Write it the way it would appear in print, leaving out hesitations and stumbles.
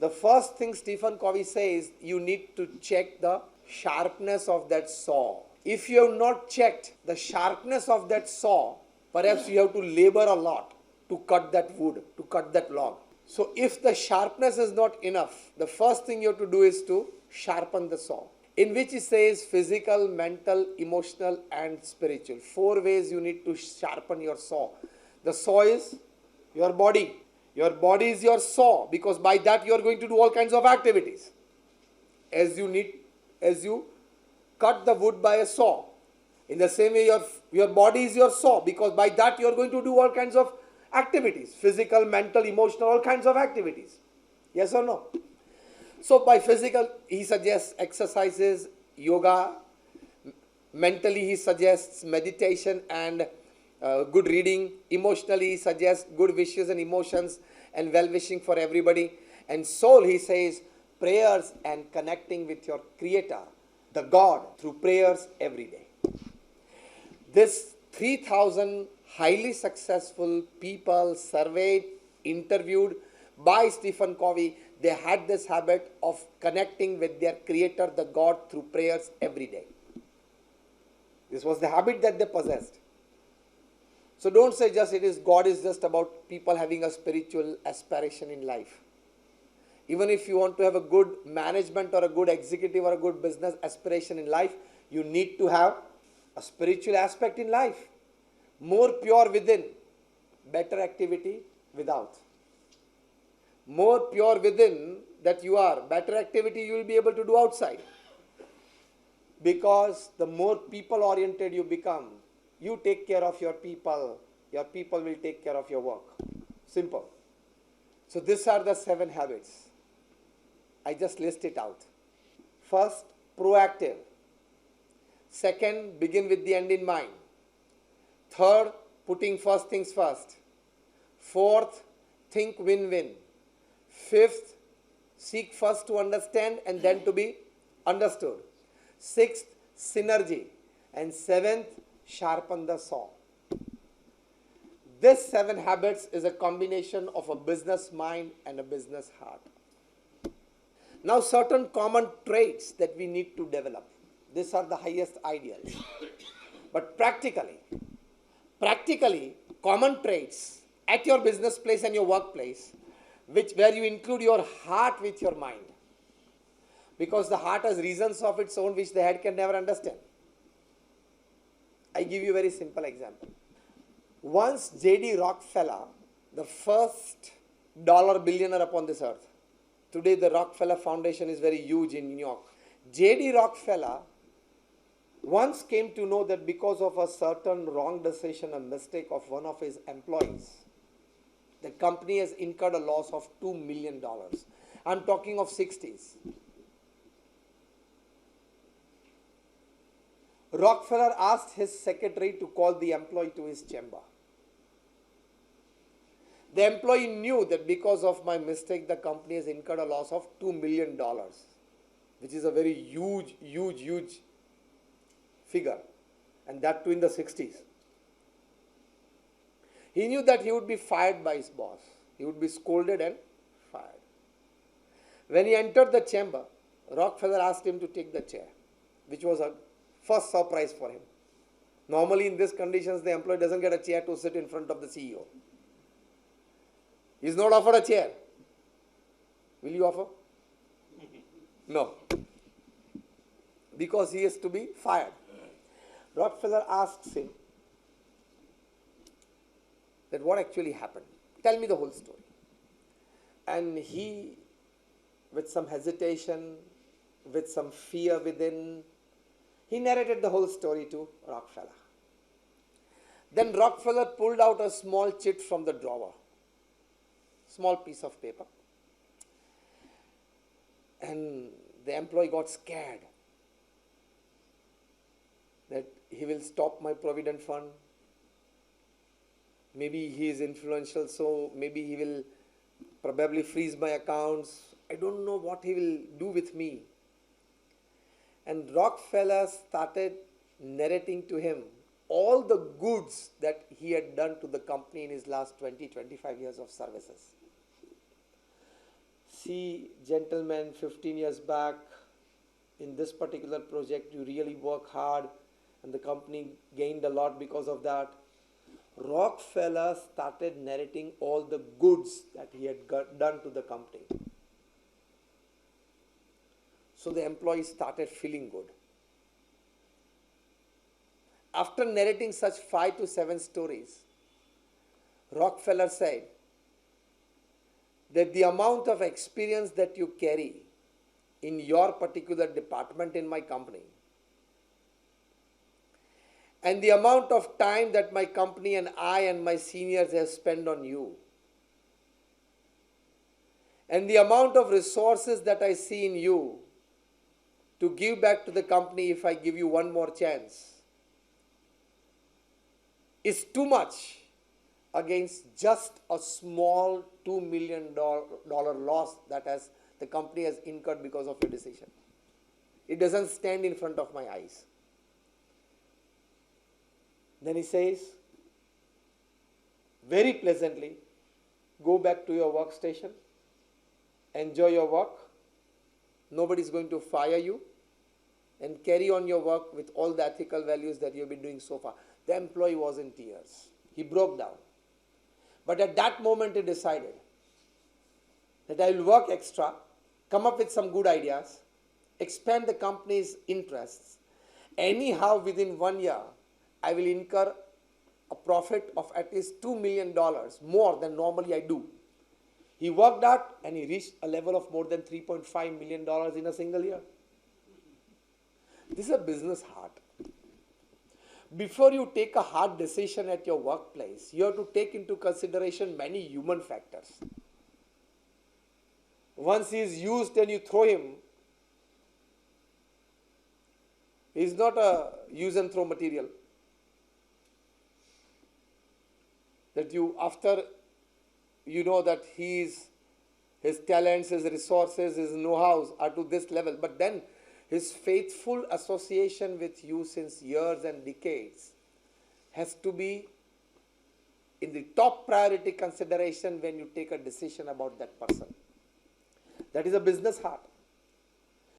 the first thing Stephen Covey says, you need to check the sharpness of that saw. If you have not checked the sharpness of that saw, perhaps you have to labor a lot to cut that wood, to cut that log. So if the sharpness is not enough, the first thing you have to do is to sharpen the saw. In which he says physical, mental, emotional and spiritual. 4 ways you need to sharpen your saw. The saw is your body. Your body is your saw, because by that you are going to do all kinds of activities. As you cut the wood by a saw. In the same way, your body is your saw, because by that you are going to do all kinds of activities. Physical, mental, emotional, all kinds of activities. Yes or no? So by physical, he suggests exercises, yoga. Mentally, he suggests meditation and good reading. Emotionally, he suggests good wishes and emotions and well-wishing for everybody. And soul, he says, prayers and connecting with your Creator, the God, through prayers every day. This 3,000 highly successful people surveyed, interviewed by Stephen Covey, they had this habit of connecting with their Creator, the God, through prayers every day. This was the habit that they possessed. So don't say just God is just about people having a spiritual aspiration in life. Even if you want to have a good management or a good executive or a good business aspiration in life, you need to have a spiritual aspect in life. More pure within, better activity without. More pure within that you are, better activity you will be able to do outside. Because the more people oriented you become, you take care of your people will take care of your work. Simple. So these are the 7 habits. I just list it out. First, proactive. Second, begin with the end in mind. Third, putting first things first. Fourth, think win-win. Fifth, seek first to understand and then to be understood. Sixth, synergy. And seventh, sharpen the saw. This 7 habits is a combination of a business mind and a business heart. Now, certain common traits that we need to develop. These are the highest ideals. But practically, common traits at your business place and your workplace, where you include your heart with your mind. Because the heart has reasons of its own which the head can never understand. I give you a very simple example. Once J.D. Rockefeller, the first dollar billionaire upon this earth, today the Rockefeller Foundation is very huge in New York. J.D. Rockefeller once came to know that because of a certain wrong decision, a mistake of one of his employees, the company has incurred a loss of $2 million. I'm talking of 60s. Rockefeller asked his secretary to call the employee to his chamber. The employee knew that because of my mistake, the company has incurred a loss of $2 million, which is a very huge figure, and that too in the 60s. He knew that he would be fired by his boss. He would be scolded and fired. When he entered the chamber, Rockefeller asked him to take the chair, which was a first surprise for him. Normally in these conditions, the employee doesn't get a chair to sit in front of the CEO. He is not offered a chair. Will you offer? No. Because he is to be fired. Rockefeller asks him that what actually happened. Tell me the whole story. And he, with some hesitation, with some fear within, he narrated the whole story to Rockefeller. Then Rockefeller pulled out a small chit from the drawer. Small piece of paper. And the employee got scared that he will stop my provident fund. Maybe he is influential, so maybe he will probably freeze my accounts. I don't know what he will do with me. And Rockefeller started narrating to him all the goods that he had done to the company in his last 20-25 years of services. see, gentlemen, 15 years back, in this particular project, you really work hard, and the company gained a lot because of that. Rockefeller started narrating all the goods that he had done to the company. So the employees started feeling good. After narrating such 5 to 7 stories, Rockefeller said that the amount of experience that you carry in your particular department in my company and the amount of time that my company and I and my seniors have spent on you and the amount of resources that I see in you to give back to the company if I give you one more chance is too much against just a small $2 million loss that the company has incurred because of your decision. It doesn't stand in front of my eyes. Then he says, very pleasantly, go back to your workstation, enjoy your work, nobody is going to fire you, and carry on your work with all the ethical values that you've been doing so far. The employee was in tears. He broke down. But at that moment he decided that I will work extra, come up with some good ideas, expand the company's interests. Anyhow, within 1 year, I will incur a profit of at least $2 million more than normally I do. He worked out and he reached a level of more than $3.5 million in a single year. This is a business heart. Before you take a hard decision at your workplace, you have to take into consideration many human factors. Once he is used and you throw him, he is not a use and throw material. That you, after you know that his talents, his resources, his know-hows are to this level, but then his faithful association with you since years and decades has to be in the top priority consideration when you take a decision about that person. That is a business heart.